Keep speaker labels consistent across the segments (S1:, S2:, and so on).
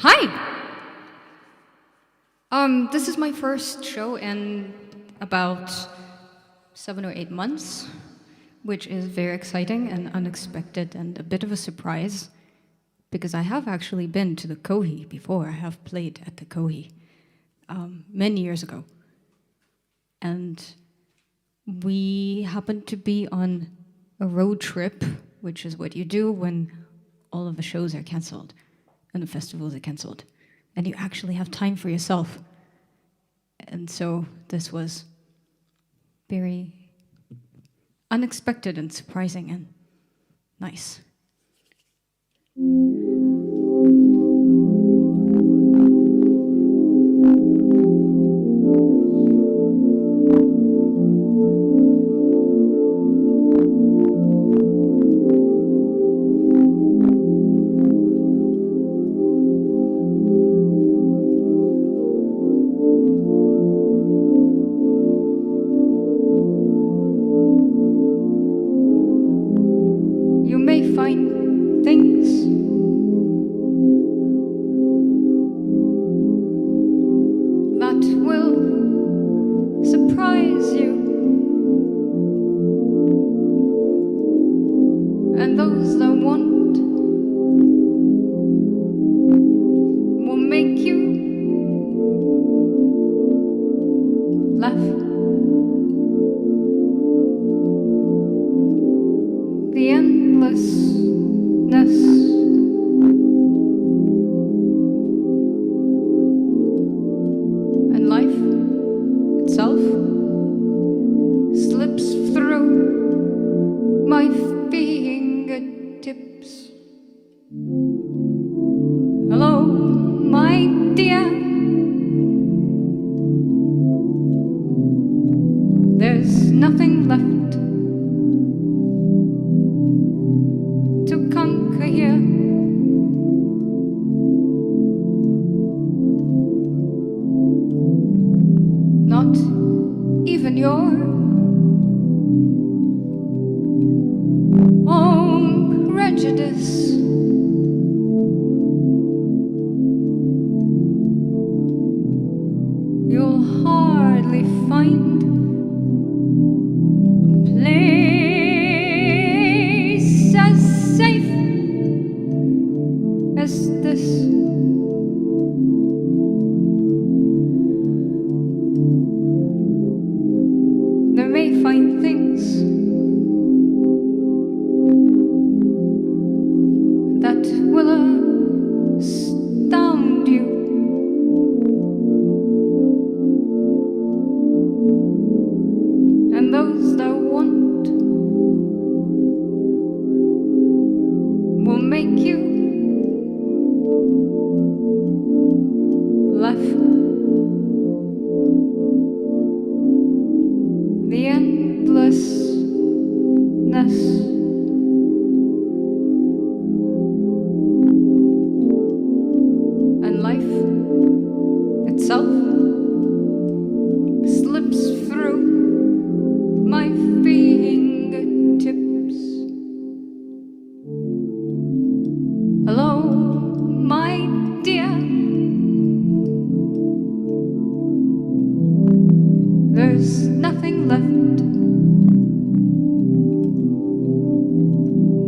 S1: Hi! This is my first show in about 7 or 8 months, which is very exciting and unexpected and a bit of a surprise, because I have actually been to the KOHI before. I have played at the KOHI many years ago. And we happened to be on a road trip, which is what you do when all of the shows are canceled and the festivals are canceled. And you actually have time for yourself. And so this was very unexpected and surprising and nice. You may find things that will surprise you, and those that won't will make you laugh. The endlessness and life itself slips through my fingertips. Hello, my dear. There's nothing left to conquer here. Not even your own prejudice. You'll hardly find a place as safe as this. They may find things that will astound you, and those that won't will make you laugh. The endlessness and life itself slips through my fingertips. Hello, my dear. There's nothing left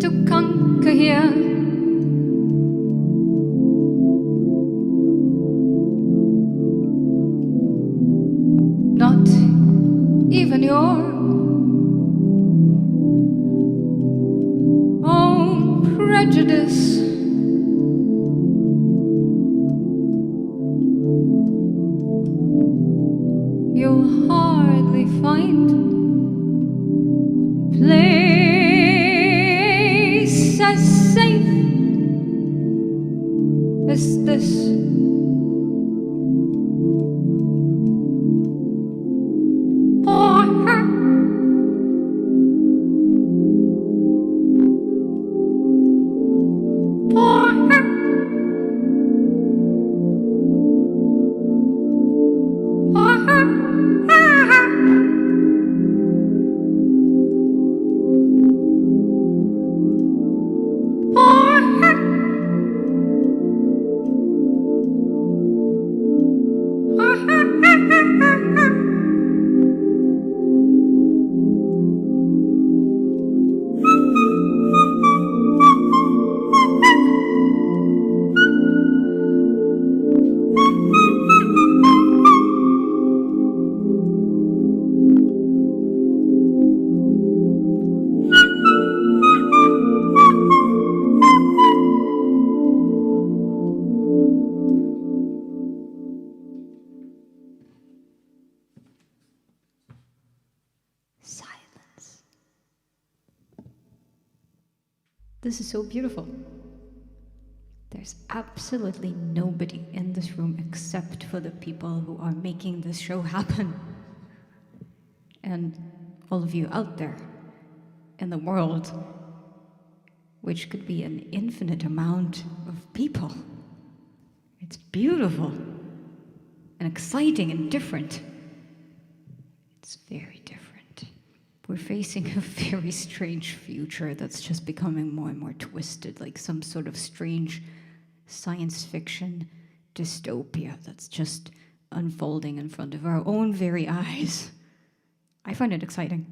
S1: to conquer here. Not even your own prejudice. You'll hardly find a place as safe as this. This is so beautiful. There's absolutely nobody in this room except for the people who are making this show happen. And all of you out there in the world, which could be an infinite amount of people. It's beautiful and exciting and different. It's very different. We're facing a very strange future that's just becoming more and more twisted, like some sort of strange science fiction dystopia that's just unfolding in front of our own very eyes. I find it exciting.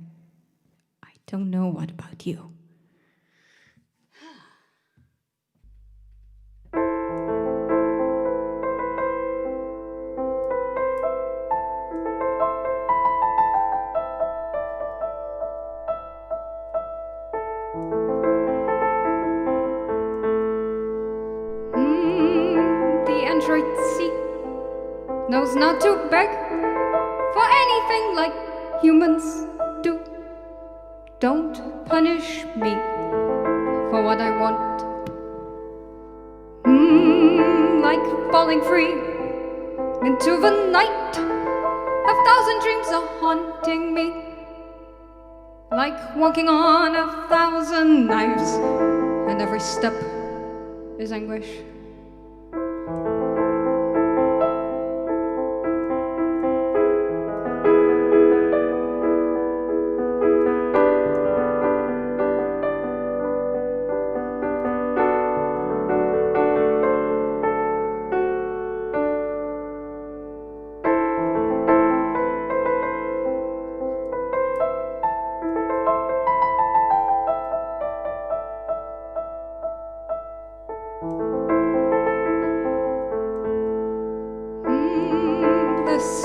S1: I don't know what about you. The android C knows not to beg for anything like humans do. Don't punish me for what I want. Like falling free into the night. 1,000 dreams are haunting me. Like walking on 1,000 knives, and every step is anguish.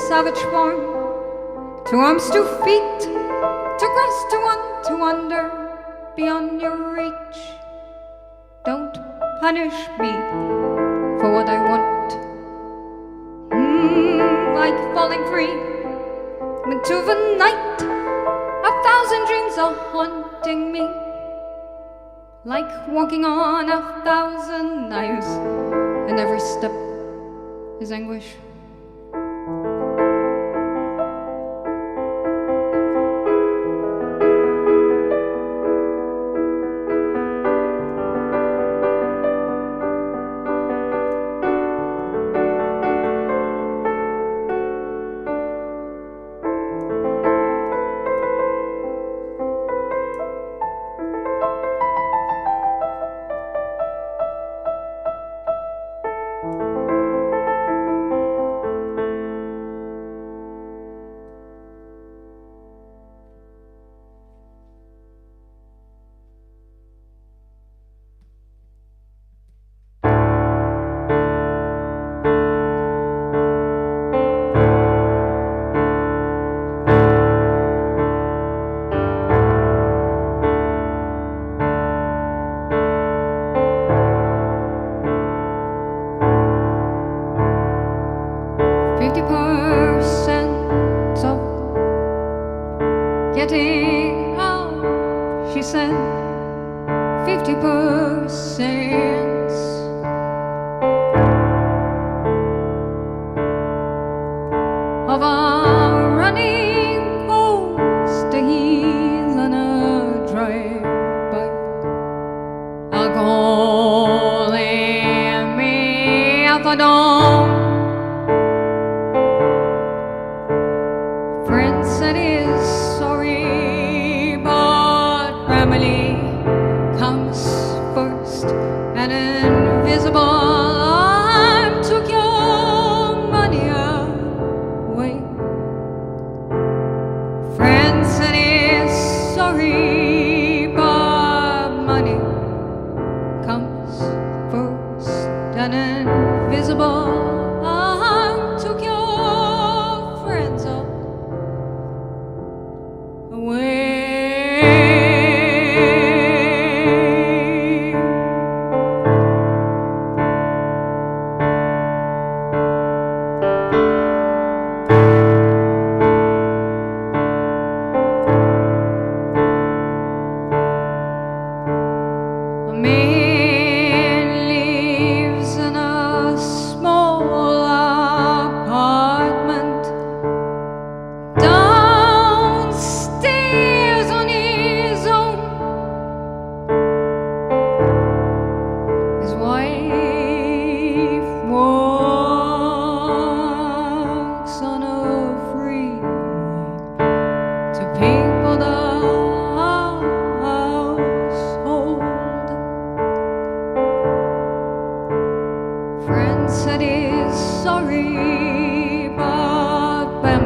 S1: Savage form, 2 arms, 2 feet, 2 cross, 2 on, 2 under, beyond your reach. Don't punish me for what I want. Like falling free into the night. 1,000 dreams are haunting me. Like walking on 1,000 knives, and every step is anguish. Getting out, she said, 50%. Of our running course to heal on a drive-by. Alcohol and methadone. Friend said he's sorry, but family comes first. An invisible arm took your money away.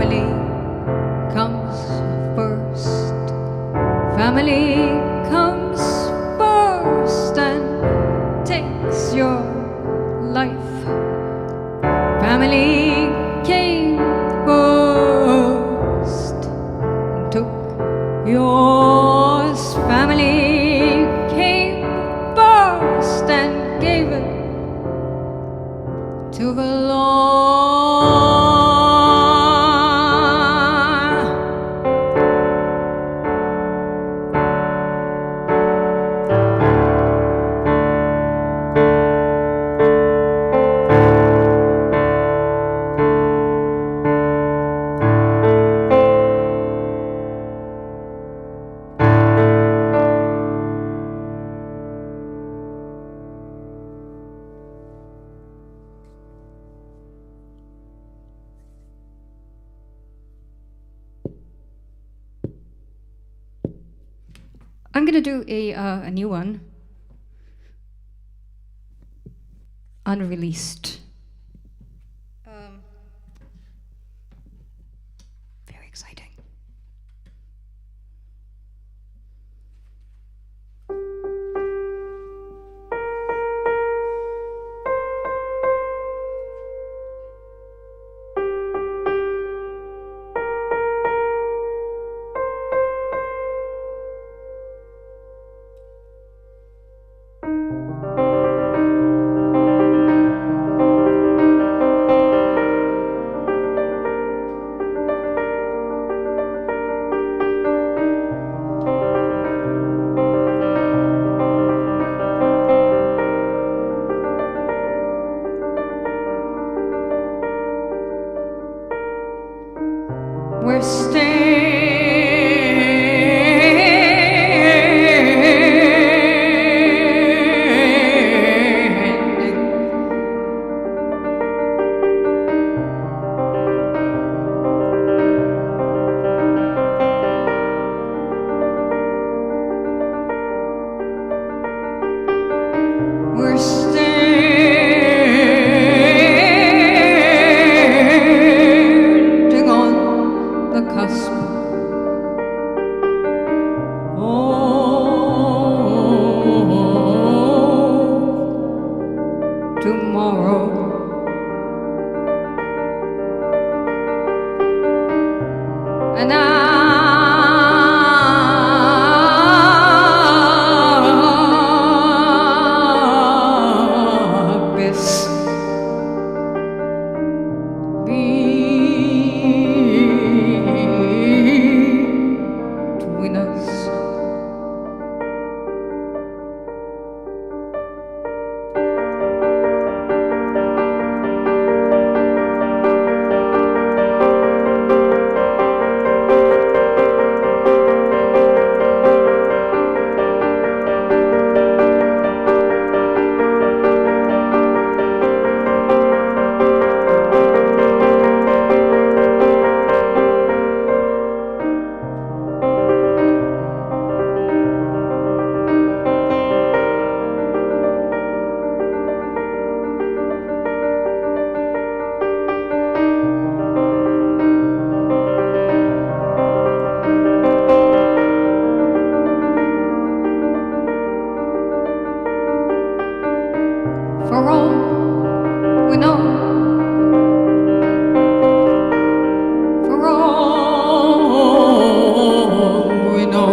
S1: family comes first. Family comes first and takes your life. Family came first and took yours. Family came first and gave it to the Lord. I'm gonna do a new one, unreleased. Very exciting. We're standing on the cusp. Oh, tomorrow. And this between us. For all we know, for all we know,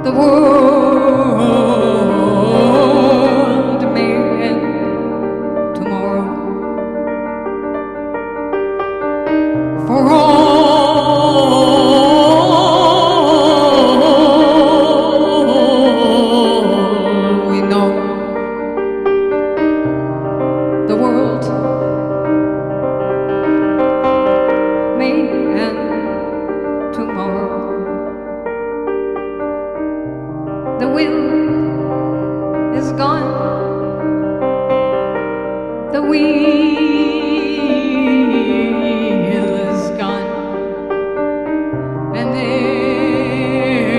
S1: the world may end tomorrow. For all we know, the world may end tomorrow. The will is gone, the wheel is gone, and there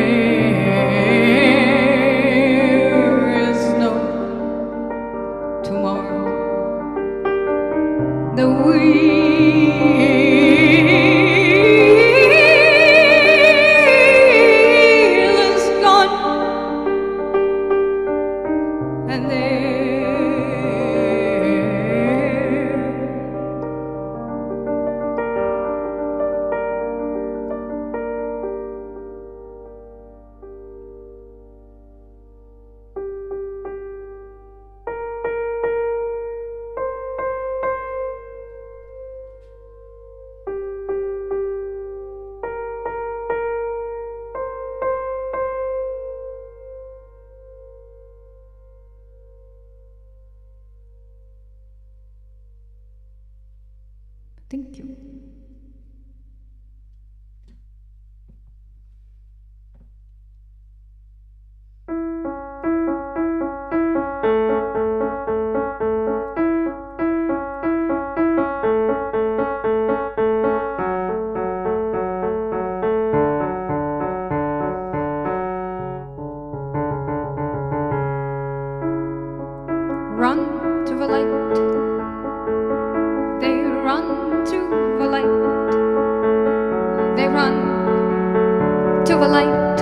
S1: light,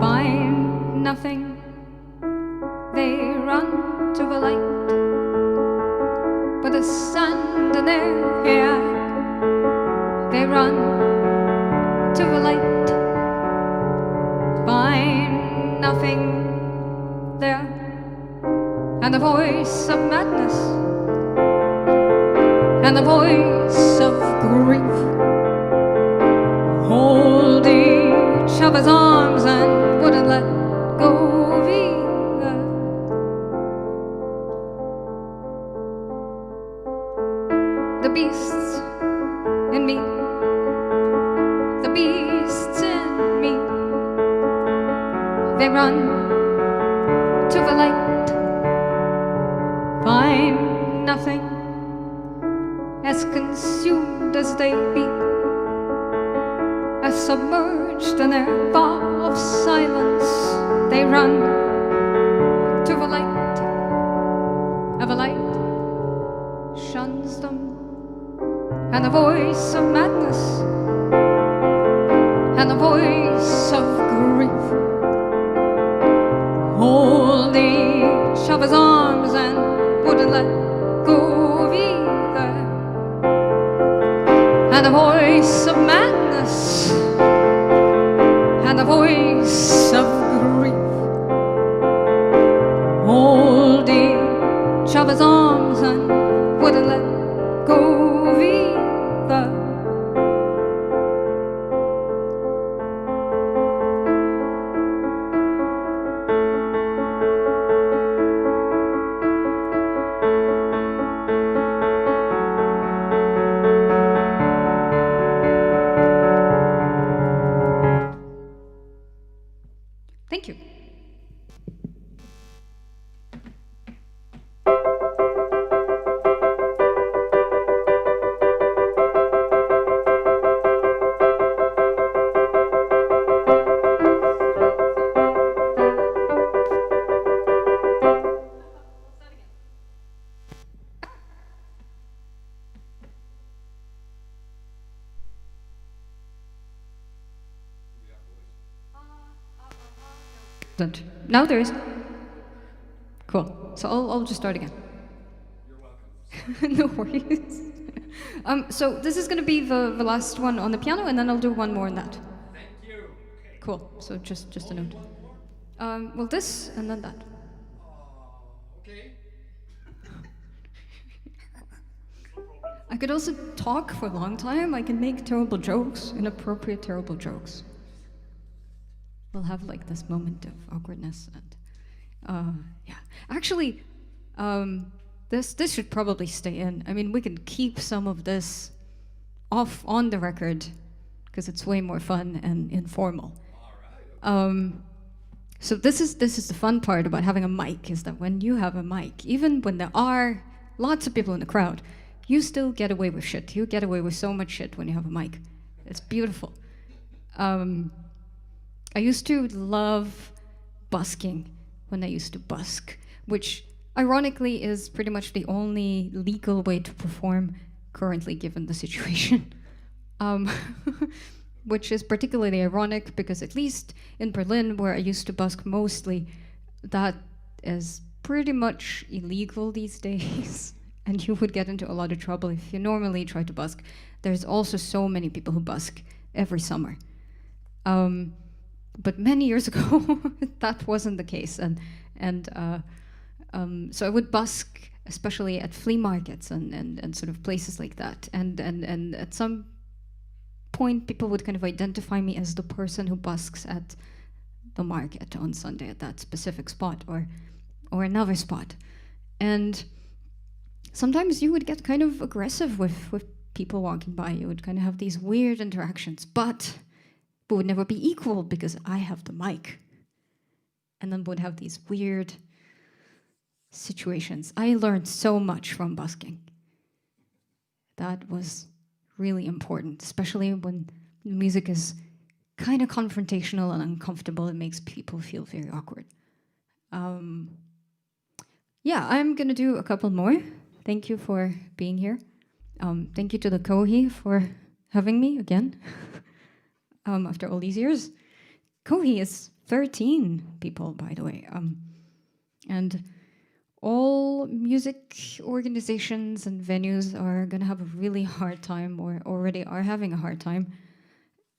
S1: find nothing. They run to the light, with the sand in their hair. They run to the light, find nothing there. And the voice of madness, and the voice of grief hold each other's arms and wouldn't let go of either. The beasts in me, the beasts in me, they run to the light, find nothing, as consumed as they be, as submerged in their bar of silence, they run to the light, and the light shuns them, and the voice of madness, and the voice of grief hold each other's arms and wouldn't let go of either. And the voice of madness, and the voice of grief hold each other's arms and wouldn't let go of either. Thank you. Now there is. Cool. So I'll just start again. You're welcome. No worries. So this is going to be the last one on the piano, and then I'll do one more on that.
S2: Thank you. Okay.
S1: Cool. So just a note. Well, this and then that.
S2: Okay.
S1: I could also talk for a long time. I can make terrible jokes, inappropriate terrible jokes. We'll have like this moment of awkwardness and yeah. Actually, this should probably stay in. I mean, we can keep some of this off on the record because it's way more fun and informal.
S2: All right.
S1: So this is the fun part about having a mic, is that when you have a mic, even when there are lots of people in the crowd, you still get away with shit. You get away with so much shit when you have a mic. It's beautiful. I used to love busking when I used to busk, which ironically is pretty much the only legal way to perform currently given the situation. Which is particularly ironic because at least in Berlin, where I used to busk mostly, that is pretty much illegal these days. And you would get into a lot of trouble if you normally try to busk. There's also so many people who busk every summer. But many years ago, that wasn't the case. So I would busk, especially at flea markets and sort of places like that. And at some point, people would kind of identify me as the person who busks at the market on Sunday at that specific spot or another spot. And sometimes you would get kind of aggressive with people walking by. You would kind of have these weird interactions, but we would never be equal because I have the mic. And then would have these weird situations. I learned so much from busking. That was really important, especially when music is kind of confrontational and uncomfortable. It makes people feel very awkward. Yeah, I'm gonna do a couple more. Thank you for being here. Thank you to the KOHI for having me again. after all these years. KOHI is 13 people, by the way. And all music organizations and venues are going to have a really hard time, or already are having a hard time.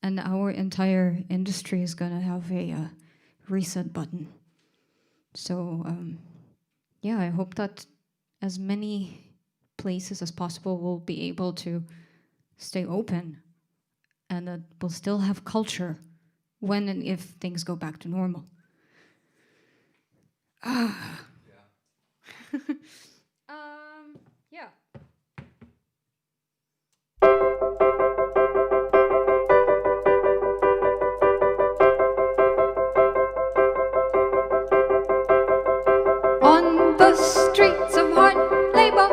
S1: And our entire industry is going to have a reset button. So, yeah, I hope that as many places as possible will be able to stay open, and that we'll still have culture when and if things go back to normal. Yeah. On the streets of hard labor,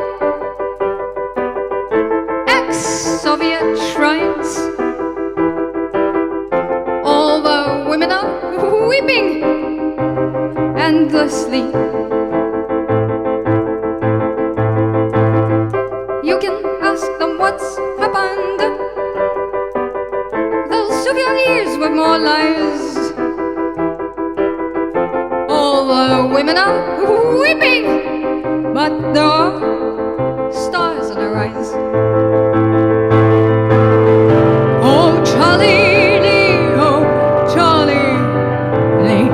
S1: ex-Soviet shrines, all the women are weeping endlessly. You can ask them what's happened. They'll soothe your ears with more lies. All the women are weeping, but there are stars on the rise. Oh, Charlie Lee, oh, Charlie Lee,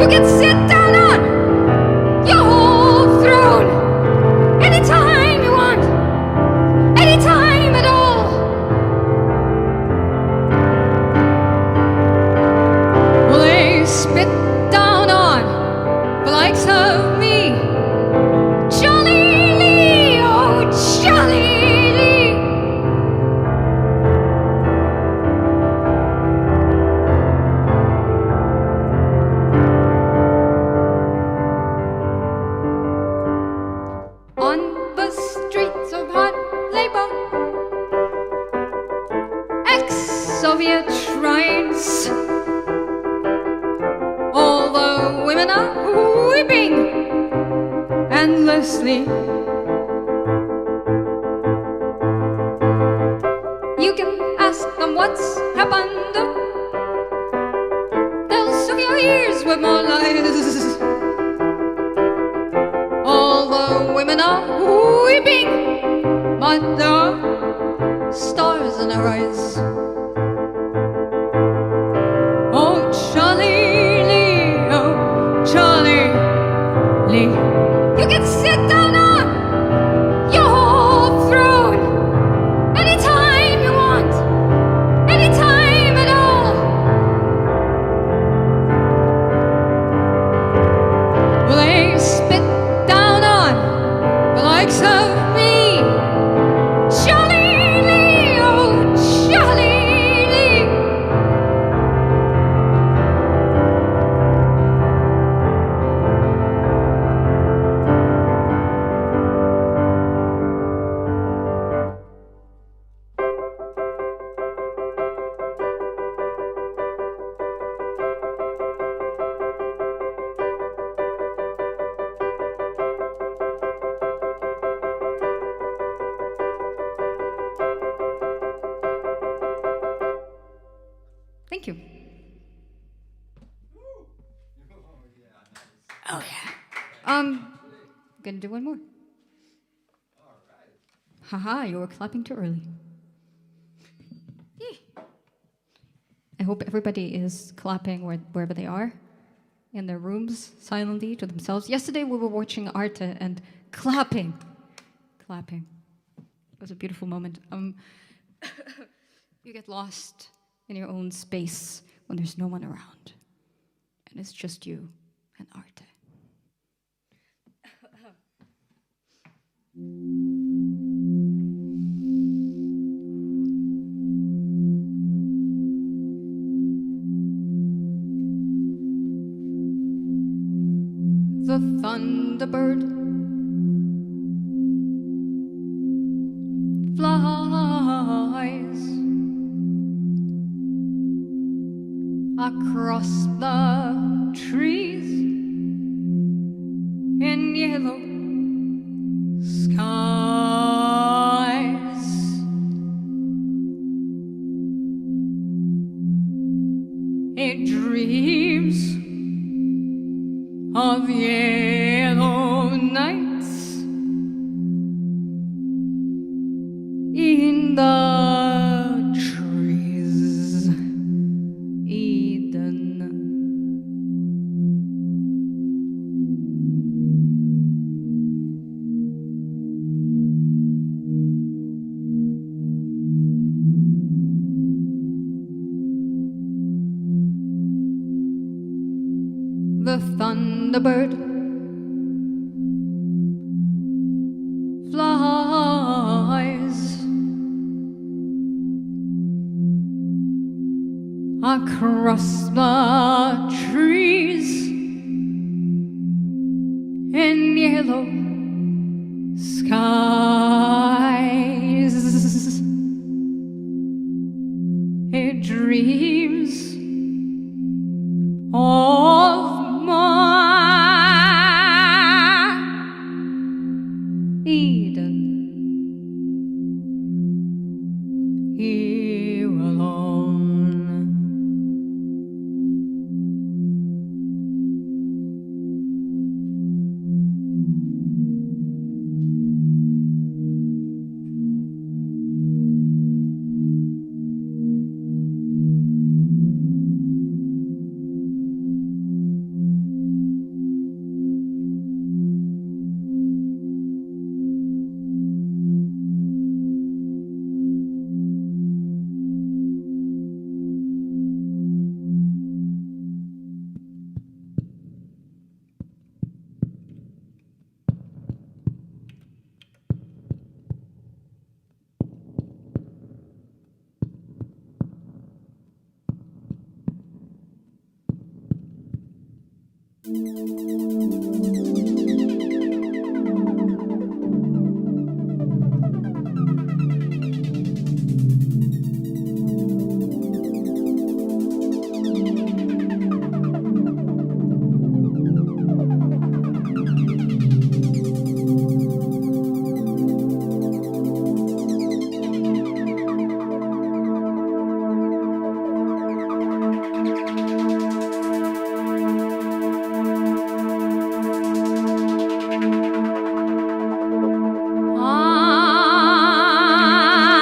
S1: you can sit down on your whole throne anytime you want, anytime at all. Well, they spit down on the likes of me, Charlie Lee, oh, Charlie Lee. On the streets of hard labor, ex-Soviet shrines, all the women are weeping endlessly. You can ask them what's happened. They'll soothe your ears with more lies. All the women are weeping, but there are stars in their eyes. Oh, Charlie Lee, oh, Charlie Lee, you can sit down on your whole throne anytime you want, anytime at all. Well, they spit down on the likes of me, Charlie Lee, oh, Charlie Lee. Thank you. Oh yeah. Gonna do one more. Haha, you were clapping too early. I hope everybody is clapping wherever they are, in their rooms, silently to themselves. Yesterday we were watching Arte and clapping. It was a beautiful moment. You get lost in your own space when there's no one around, and it's just you and Arte. The thunderbird flies across the trees in yellow skies. It dreams of yellow nights in the trees, Eden. The thunderbird flies across the trees in yellow skies. It dreams of Eden, here alone.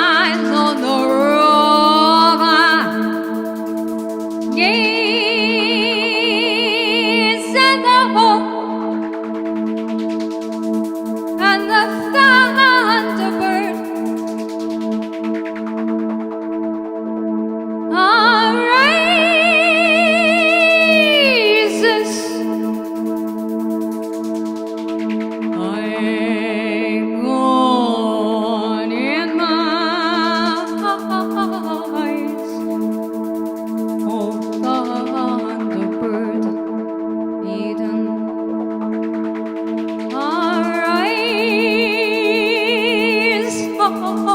S1: Eyes on the rover, gaze at the hope and the thunderbird arises. Hang on in my eyes, oh thunderbird, Eden, arise over.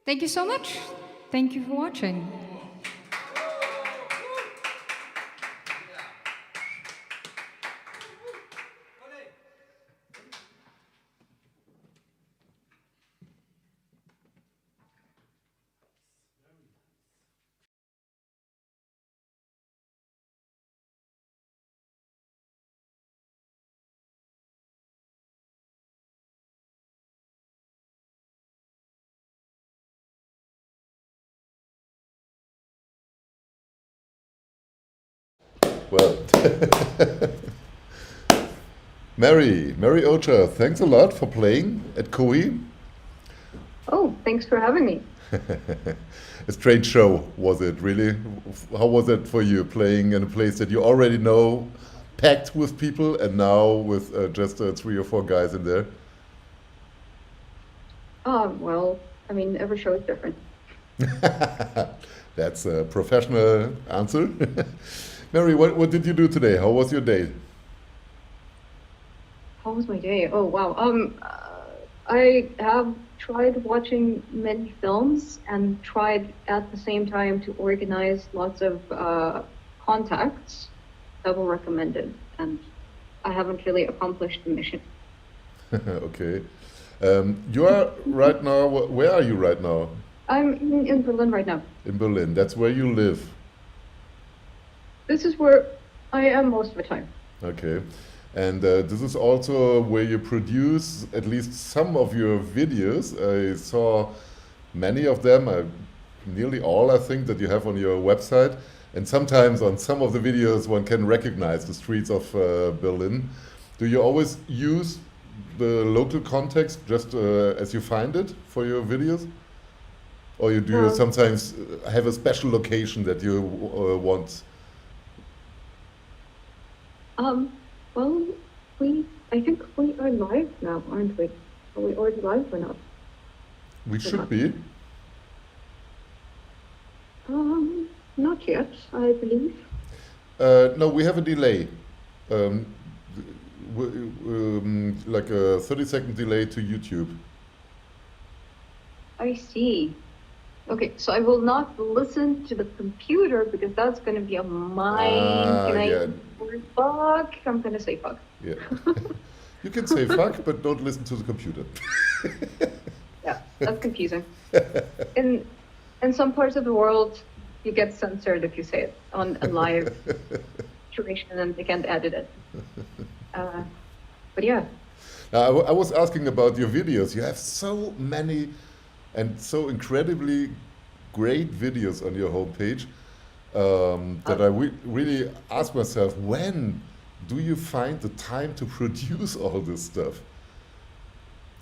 S1: Thank you so much. Thank you for watching.
S3: Well, Mary Ocher, thanks a lot for playing at KOHI.
S1: Oh, thanks for having me.
S3: A strange show, was it really? How was it for you playing in a place that you already know, packed with people, and now with just 3 or 4 guys in there?
S1: Well, I mean, every show is different.
S3: That's a professional answer. Mary, what did you do today? How was your day?
S1: How was my day? Oh, wow. I have tried watching many films and tried at the same time to organize lots of contacts that were recommended, and I haven't really accomplished the mission.
S3: Okay. You are right now, where are you right now?
S1: I'm in Berlin right now.
S3: In Berlin. That's where you live.
S1: This is where I am most of the time.
S3: Okay. And this is also where you produce at least some of your videos. I saw many of them, nearly all I think, that you have on your website. And sometimes on some of the videos one can recognize the streets of Berlin. Do you always use the local context just as you find it for your videos? Or do you sometimes have a special location that you want?
S1: Well, I think we are live now, aren't we? Are we already live or not?
S3: We should be.
S1: Not yet, I believe.
S3: No, we have a delay. Like a 30-second delay to YouTube.
S1: I see. Okay, so I will not listen to the computer because that's going to be a mine. Can I use the word fuck? I'm going to say fuck.
S3: Yeah. You can say fuck, but don't listen to the computer.
S1: Yeah, that's confusing. In some parts of the world, you get censored if you say it on a live situation and they can't edit it. But yeah.
S3: Now, I was asking about your videos. You have so many and so incredibly great videos on your homepage that I really ask myself, when do you find the time to produce all this stuff?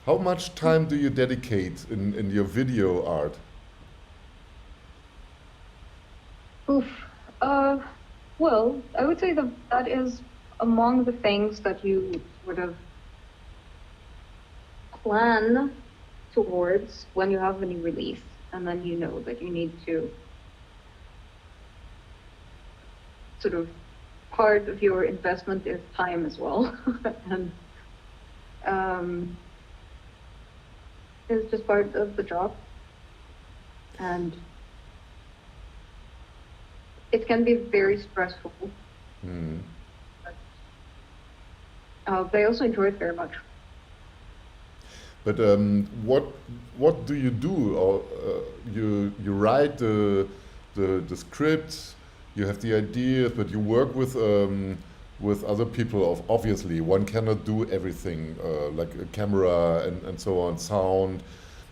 S3: How much time do you dedicate in your video art?
S1: Oof. Well, I would say that is among the things that you sort of plan towards when you have a new release, and then you know that you need to sort of, part of your investment is time as well. And it's just part of the job, and it can be very stressful. But I also enjoy it very much.
S3: But what do you do? Or you write the script, you have the ideas, but you work with other people. Obviously, one cannot do everything, like a camera and so on, sound.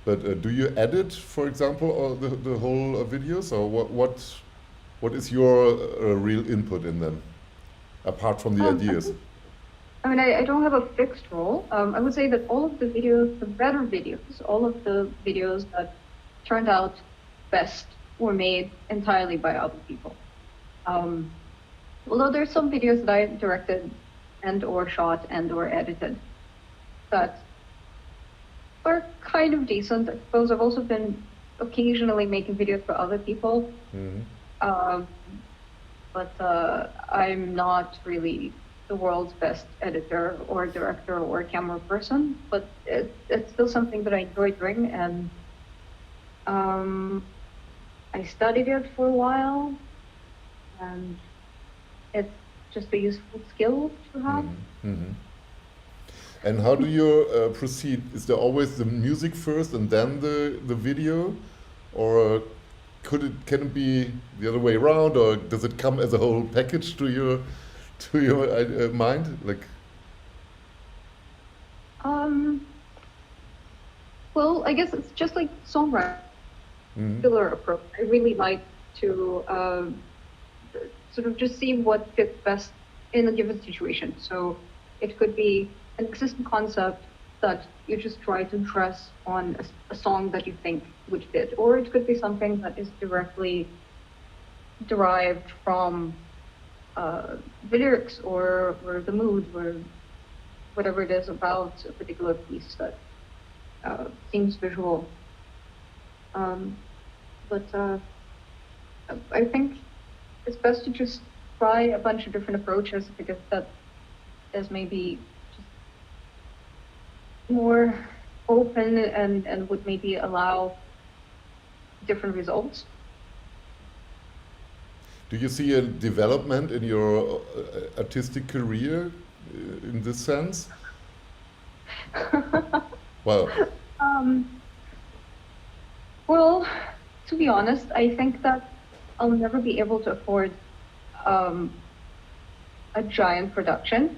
S3: But do you edit, for example, the whole videos, or what is your real input in them, apart from the ideas?
S1: I mean, I don't have a fixed role. I would say that all of the videos, the better videos, all of the videos that turned out best were made entirely by other people. Although there's some videos that I directed and or shot and or edited that are kind of decent. I suppose I've also been occasionally making videos for other people. But I'm not really the world's best editor or director or camera person, but it's still something that I enjoy doing, and I studied it for a while, and it's just a useful skill to have.
S3: And how do you proceed? Is there always the music first and then the video, or can it be the other way around, or does it come as a whole package to your mind? Like,
S1: well, I guess it's just like songwriting, approach. I really like to sort of just see what fits best in a given situation. So it could be an existing concept that you just try to dress on a song that you think would fit, or it could be something that is directly derived from the lyrics or the mood or whatever it is about a particular piece that seems visual. But I think it's best to just try a bunch of different approaches, because that is maybe just more open and would maybe allow different results.
S3: Do you see a development in your artistic career in this sense? Well,
S1: Well, to be honest, I think that I'll never be able to afford a giant production.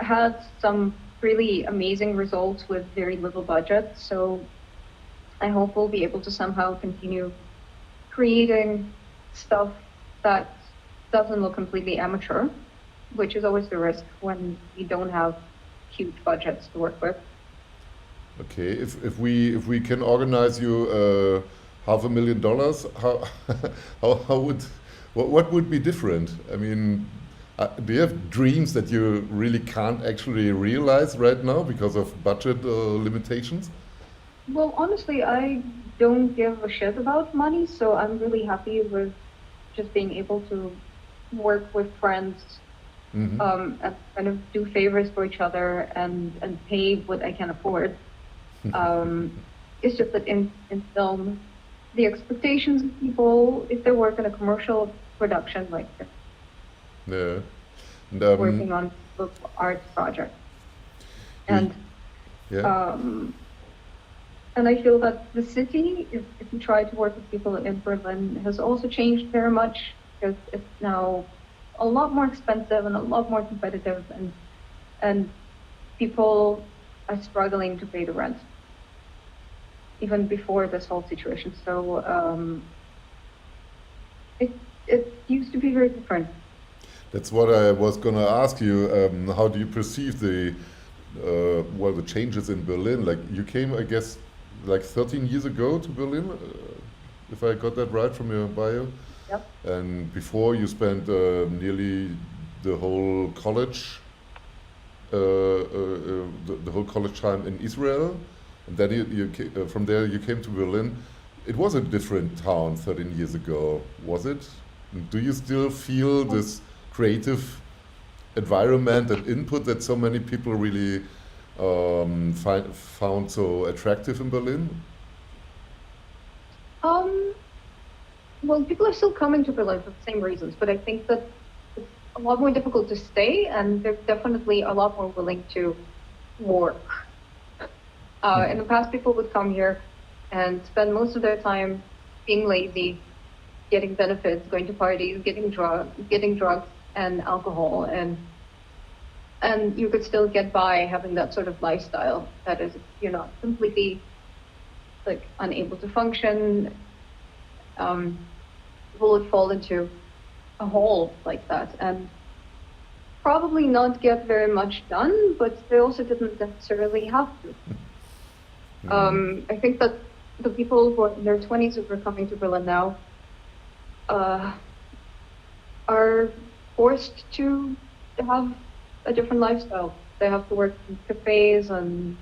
S1: I had some really amazing results with very little budget, so I hope we'll be able to somehow continue creating stuff that doesn't look completely amateur, which is always the risk when you don't have huge budgets to work with.
S3: okay, if we can organize you $500,000, how would what would be different? I mean, do you have dreams that you really can't actually realize right now because of budget limitations?
S1: Well, honestly, I don't give a shit about money, so I'm really happy with just being able to work with friends,
S3: Mm-hmm.
S1: and kind of do favors for each other and pay what I can afford. It's just that in film, the expectations of people, if they work in a commercial production, like
S3: Yeah. And,
S1: working on a art project,
S3: You-
S1: and
S3: yeah.
S1: and I feel that the city, if you try to work with people in Berlin, has also changed very much, because it's now a lot more expensive and a lot more competitive, and people are struggling to pay the rent, even before this whole situation. So it used to be very different.
S3: That's what I was going to ask you. How do you perceive the well, the changes in Berlin? Like, you came, I guess, like 13 years ago to Berlin, if I got that right from your bio.
S1: Yep.
S3: And before, you spent nearly the whole college, the whole college time in Israel, and then from there you came to Berlin. It was a different town 13 years ago, was it? Do you still feel this creative environment and input that so many people really found so attractive in Berlin?
S1: Well, people are still coming to Berlin for the same reasons, but I think that it's a lot more difficult to stay, and they're definitely a lot more willing to work. In the past, people would come here and spend most of their time being lazy, getting benefits, going to parties, getting drugs and alcohol, and you could still get by having that sort of lifestyle. That is, you're not completely like unable to function. People would fall into a hole like that and probably not get very much done, but they also didn't necessarily have to. I think that the people who are in their 20s who are coming to Berlin now are forced to have a different lifestyle. They have to work in cafes and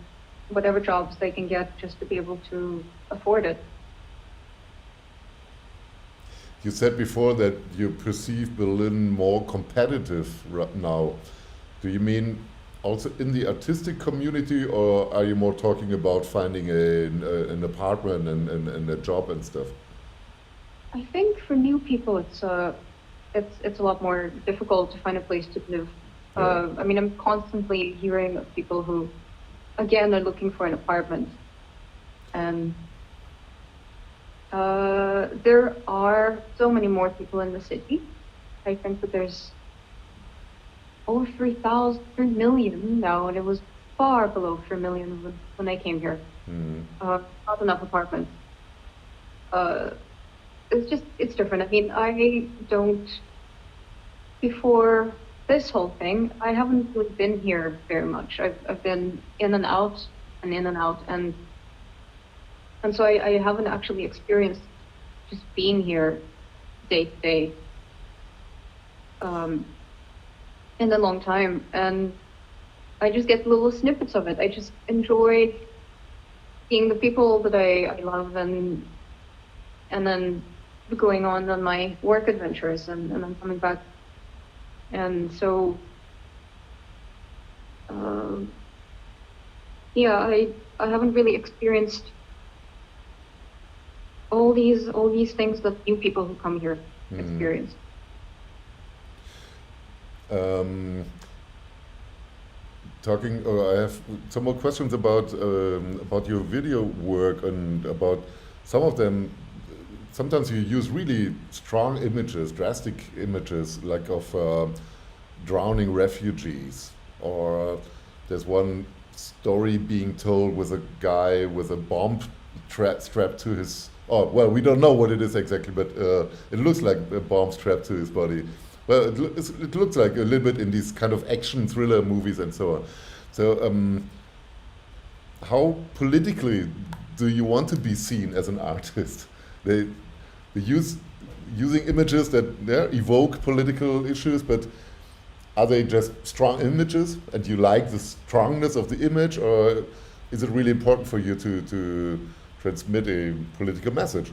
S1: whatever jobs they can get just to be able to afford it.
S3: You said before that you perceive Berlin more competitive right now. Do you mean also in the artistic community, or are you more talking about finding an apartment and a job and stuff?
S1: I think for new people, it's a lot more difficult to find a place to live.
S3: Yeah.
S1: I mean, I'm constantly hearing of people who, again, are looking for an apartment, and there are so many more people in the city. I think that there's over 3 million now, and it was far below 3 million when I came here.
S3: Mm.
S1: Not enough apartments. it's different. I mean, I don't, before this whole thing, I haven't really been here very much. I've been in and out and in and out, and so I haven't actually experienced just being here day to day in a long time, and I just get little snippets of it. I just enjoy seeing the people that I love, and then going on my work adventures, and then coming back. And so, yeah, I haven't really experienced all these things that new people who come here experience.
S3: I have some more questions about your video work, and about some of them. Sometimes you use really strong images, drastic images, like of drowning refugees, or there's one story being told with a guy with a bomb strapped to his. Oh well, we don't know what it is exactly, but it looks like a bomb strapped to his body. Well, it looks like a little bit in these kind of action thriller movies and so on. So, how politically do you want to be seen as an artist? They using images that evoke political issues, but are they just strong images and you like the strongness of the image, or is it really important for you to transmit a political message?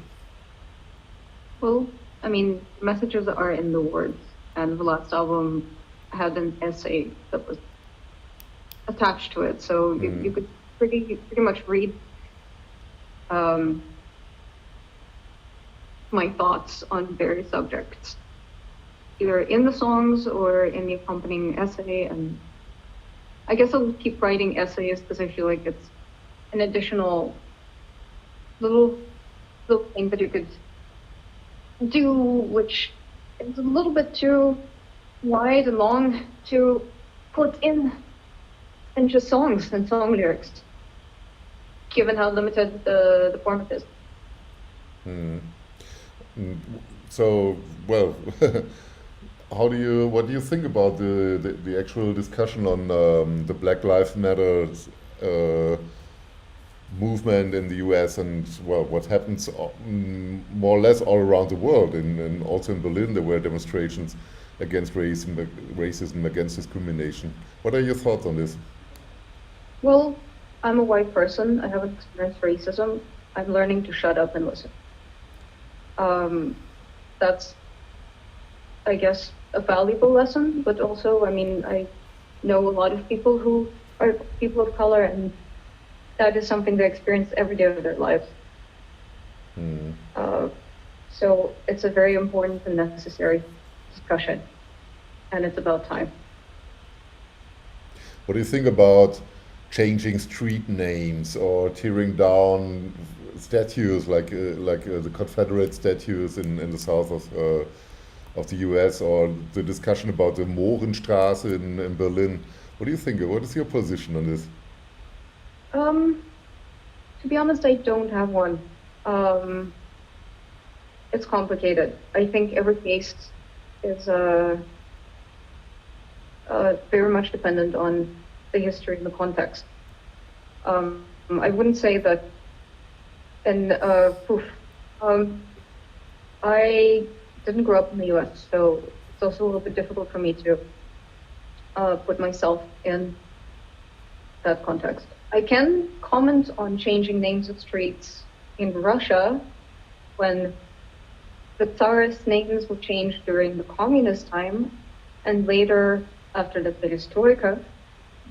S1: Well, I mean, messages are in the words, and the last album had an essay that was attached to it, so you could pretty much read my thoughts on various subjects, either in the songs or in the accompanying essay. And I guess I'll keep writing essays because I feel like it's an additional little thing that you could do, which is a little bit too wide and long to put in just songs and song lyrics, given how limited the format is.
S3: So, well, what do you think about the actual discussion on the Black Lives Matter movement in the US, and well, what happens more or less all around the world, and also in Berlin there were demonstrations against racism, against discrimination. What are your thoughts on this?
S1: Well, I'm a white person. I haven't experienced racism. I'm learning to shut up and listen. That's, I guess, a valuable lesson, but also, I mean, I know a lot of people who are people of color, and that is something they experience every day of their lives. So it's a very important and necessary discussion, and it's about time.
S3: What do you think about changing street names or tearing down statues like the Confederate statues in the south of the US, or the discussion about the Mohrenstraße in Berlin? What do you think? What is your position on this?
S1: To be honest, I don't have one. It's complicated. I think every case is very much dependent on the history and the context. I wouldn't say that. And I didn't grow up in the US, so it's also a little bit difficult for me to put myself in that context. I can comment on changing names of streets in Russia when the Tsarist names were changed during the communist time, and later, after the Perestroika,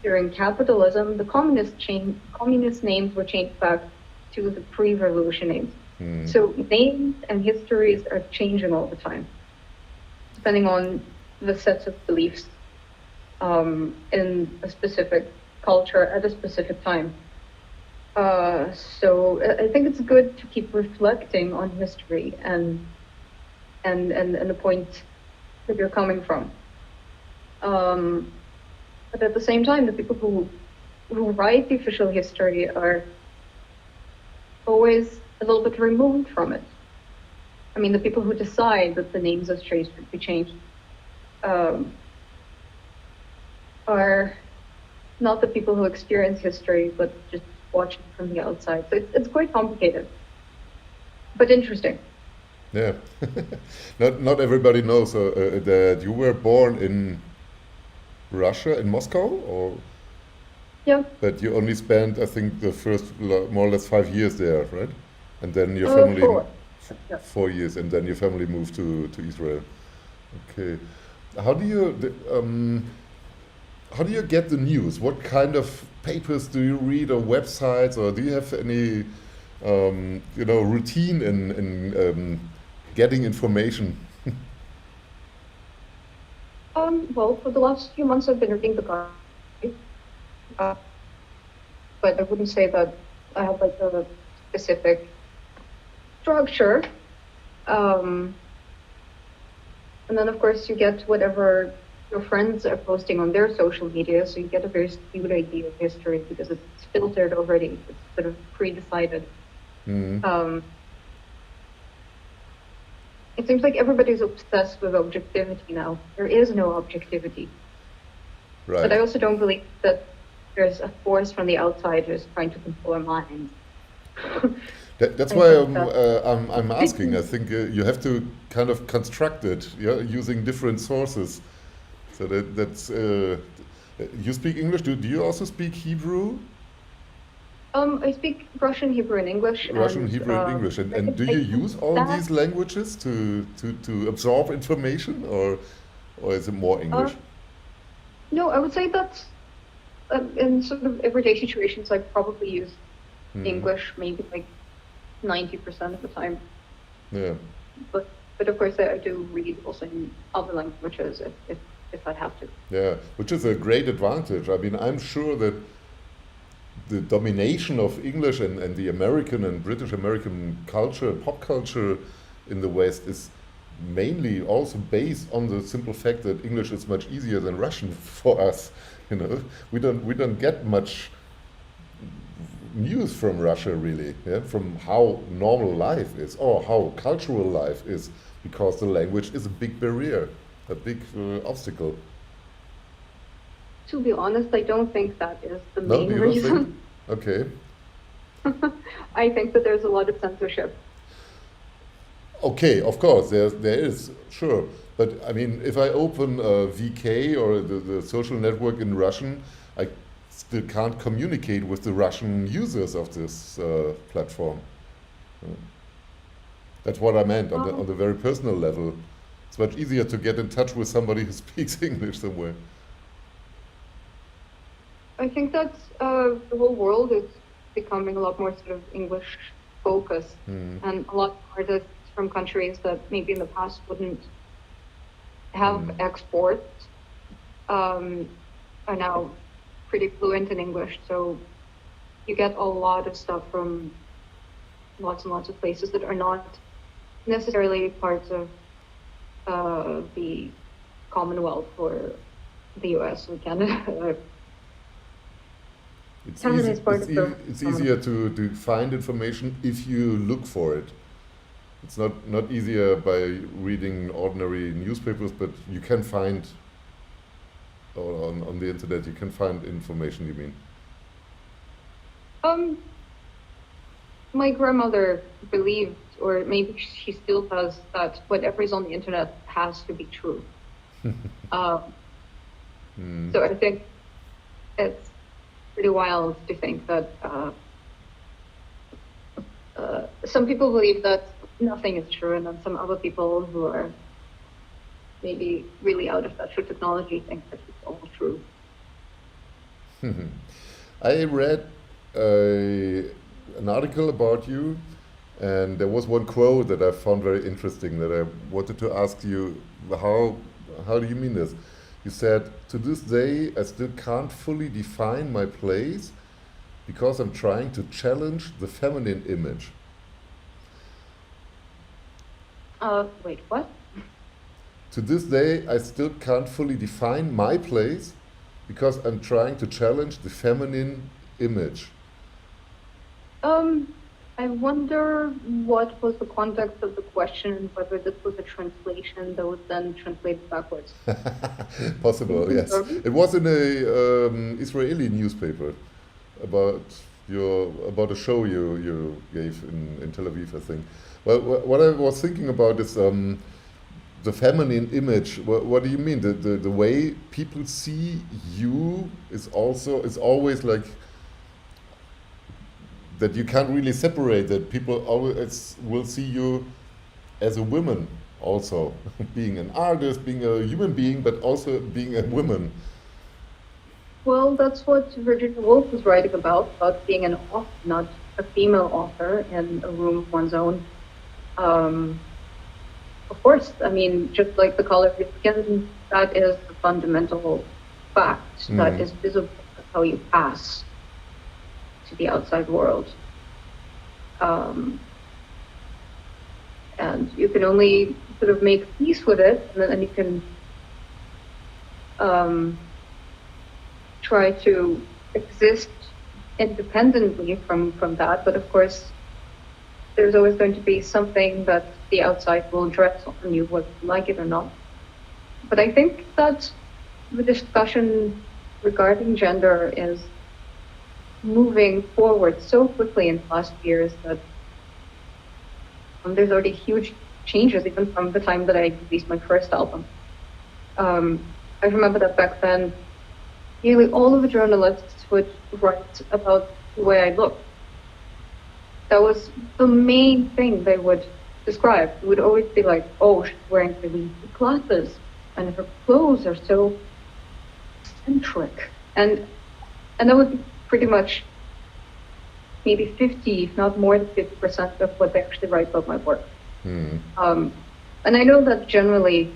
S1: during capitalism, the communist names were changed back to the pre-revolution names. So names and histories are changing all the time, depending on the sets of beliefs in a specific culture at a specific time. So I think it's good to keep reflecting on history and the point that you're coming from. But at the same time, the people who write the official history are always a little bit removed from it.
S4: I mean, the people who decide that the names of streets should be changed are not the people who experience history, but just watching from the outside. So it's quite complicated, but interesting.
S3: Yeah. Not everybody knows that you were born in Russia, in Moscow, or
S4: Yeah.
S3: that you only spent, I think, the first more or less 5 years there, right? And then your family,
S4: 4. Yeah.
S3: 4 years, and then your family moved to Israel. Okay. How do you get the news? What kind of papers do you read, or websites, or do you have any routine in getting information?
S4: Well, for the last few months, I've been reading the KOHI, but I wouldn't say that I have like a specific structure. And then, of course, you get whatever your friends are posting on their social media, so you get a very skewed idea of history because it's filtered already. It's sort of pre-decided. It seems like everybody's obsessed with objectivity now. There is no objectivity.
S3: Right.
S4: But I also don't believe that there's a force from the outside who's trying to control our minds.
S3: That's
S4: I
S3: why
S4: think
S3: I'm asking. I think you have to kind of construct it, yeah, using different sources. So that's. You speak English. Do you also speak Hebrew?
S4: I speak Russian, Hebrew, and English.
S3: Russian, Hebrew, and English. And do you use all these languages to absorb information, or is it more English?
S4: No, I would say that in sort of everyday situations, I probably use English maybe like 90% of the time.
S3: Yeah.
S4: But of course, I do read also in other languages if I have to.
S3: Yeah, which is a great advantage. I mean, I'm sure that the domination of English and the American and British American culture, pop culture in the West is mainly also based on the simple fact that English is much easier than Russian for us. You know, we don't get much news from Russia really, yeah? From how normal life is or how cultural life is, because the language is a big barrier, a big obstacle.
S4: To be honest, I don't think that is the
S3: No,
S4: main
S3: you don't
S4: reason.
S3: think? Okay.
S4: I think that there's a lot of censorship.
S3: Okay, of course, there is, sure. But I mean, if I open VK or the social network in Russian, I still can't communicate with the Russian users of this platform. That's what I meant on the very personal level. It's much easier to get in touch with somebody who speaks English somewhere.
S4: I think that the whole world is becoming a lot more sort of English focused, and a lot of artists from countries that maybe in the past wouldn't have exports are now pretty fluent in English. So you get a lot of stuff from lots and lots of places that are not necessarily parts of the Commonwealth or the US or Canada.
S3: It's easier to find information if you look for it. It's not easier by reading ordinary newspapers, but you can find, or on the internet, you can find information, you mean?
S4: My grandmother believed, or maybe she still does, that whatever is on the internet has to be true. So I think it's pretty wild to think that some people believe that nothing is true, and then some other people who are maybe really out of touch with technology think that it's all true.
S3: I read an article about you, and there was one quote that I found very interesting that I wanted to ask you, how do you mean this? You said, "To this day, I still can't fully define my place because I'm trying to challenge the feminine image."
S4: Wait, what?
S3: To this day, I still can't fully define my place because I'm trying to challenge the feminine image.
S4: I wonder what was the context of the question and whether this was a translation that was then translated backwards.
S3: Possible, yes. It was in a Israeli newspaper about about a show you gave in Tel Aviv, I think. Well, what I was thinking about is the feminine image. What do you mean? The way people see you is always like that. You can't really separate that. People always will see you as a woman, also being an artist, being a human being, but also being a woman.
S4: Well, that's what Virginia Woolf was writing about being an author, not a female author in a room of one's own. Of course, I mean, just like the color of your skin, that is the fundamental fact that is visible. That's how you pass to the outside world. And you can only sort of make peace with it, and then you can try to exist independently from that. But of course, there's always going to be something that the outside will dress on you, whether you like it or not. But I think that the discussion regarding gender is moving forward so quickly in the last years that there's already huge changes, even from the time that I released my first album. I remember that back then, nearly all of the journalists would write about the way I looked. That was the main thing they would describe. It would always be like, oh, she's wearing really big glasses, and her clothes are so eccentric. And that would be pretty much maybe 50, if not more than 50% of what they actually write about my work. And I know that generally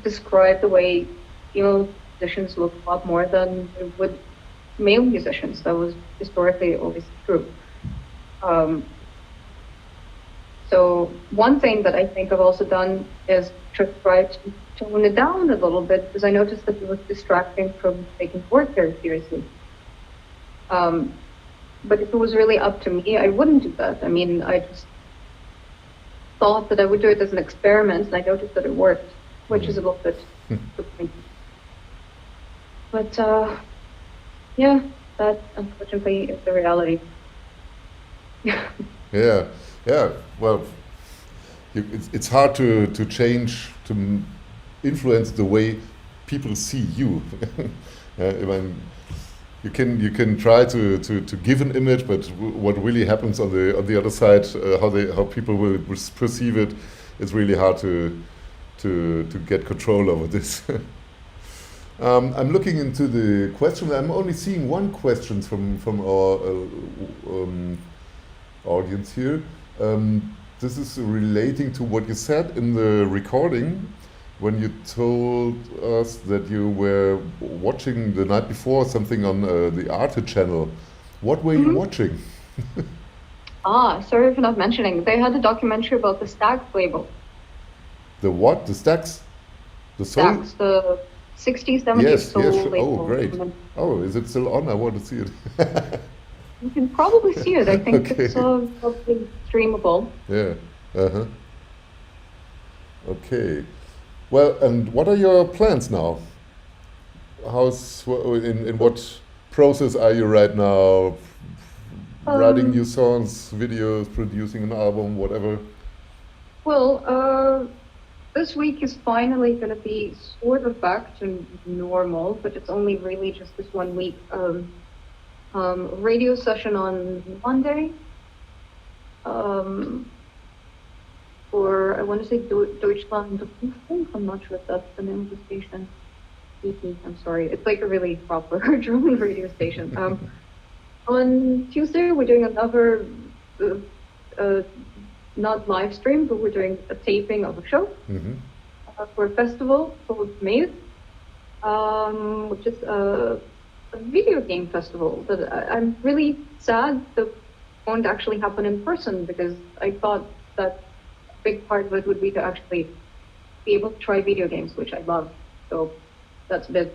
S4: describe the way female musicians look a lot more than would male musicians. That was historically always true. So one thing that I think I've also done is to try to tone it down a little bit, because I noticed that it was distracting from taking work very seriously. But if it was really up to me, I wouldn't do that. I mean, I just thought that I would do it as an experiment, and I noticed that it worked, which is a little bit disappointing. But yeah, that unfortunately is the reality.
S3: Yeah. Well, it's hard to change, to influence the way people see you. I mean, you can try to give an image, but what really happens on the other side, how people will perceive it, it's really hard to get control over this. I'm looking into the question. I'm only seeing one question from our audience here. This is relating to what you said in the recording when you told us that you were watching the night before something on the Arte channel. What were you watching?
S4: Sorry for not mentioning. They had a documentary about the Stax label.
S3: The what? The Stax? The soul?
S4: Stax, the 60s, 70s soul label.
S3: Oh, great. Oh, is it still on? I want to see it.
S4: You can probably see it. I think
S3: Okay.
S4: it's probably streamable.
S3: Yeah. Okay. Well, and what are your plans now? In what process are you right now? Writing new songs, videos, producing an album, whatever?
S4: Well, this week is finally going to be sort of back to normal, but it's only really just this 1 week. Radio session on Monday. For, I want to say Deutschland. I'm not sure if that's the name of the station. I'm sorry. It's like a really proper German radio station. On Tuesday, we're doing another, not live stream, but we're doing a taping of a show for a festival called Maze, which is a video game festival that I'm really sad that won't actually happen in person, because I thought that a big part of it would be to actually be able to try video games, which I love. So that's a bit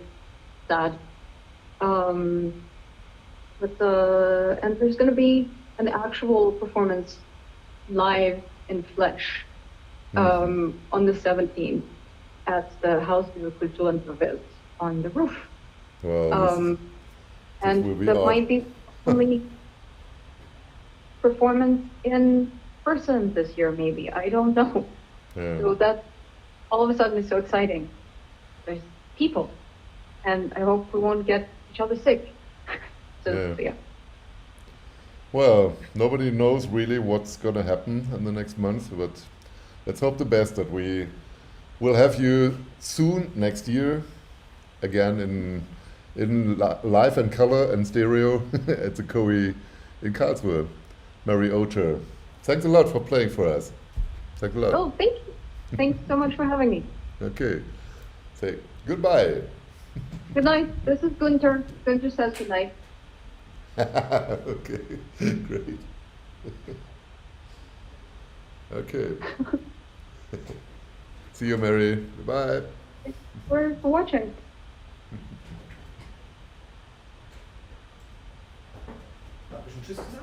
S4: sad. with and there's going to be an actual performance live in flesh on the 17th at the Haus der Kultur und der Welt on the roof.
S3: Well, this
S4: And
S3: will be
S4: that
S3: odd.
S4: might be the only performance in person this year, maybe. I don't know.
S3: Yeah.
S4: So that all of a sudden is so exciting. There's people, and I hope we won't get each other sick. So yeah.
S3: Well, nobody knows really what's going to happen in the next month, but let's hope the best that we will have you soon next year, again in live and color and stereo at the KOHI in Karlsruhe. Mary Ocher, thanks a lot for playing for us. Thanks a lot.
S4: Oh, thank you. Thanks so much for having me.
S3: Okay, say goodbye.
S4: Good night. This is Gunther. Gunther says good night.
S3: Okay, great. Okay. See you, Mary. Bye.
S4: We're watching.
S2: Hab ich einen Tschüss gesagt?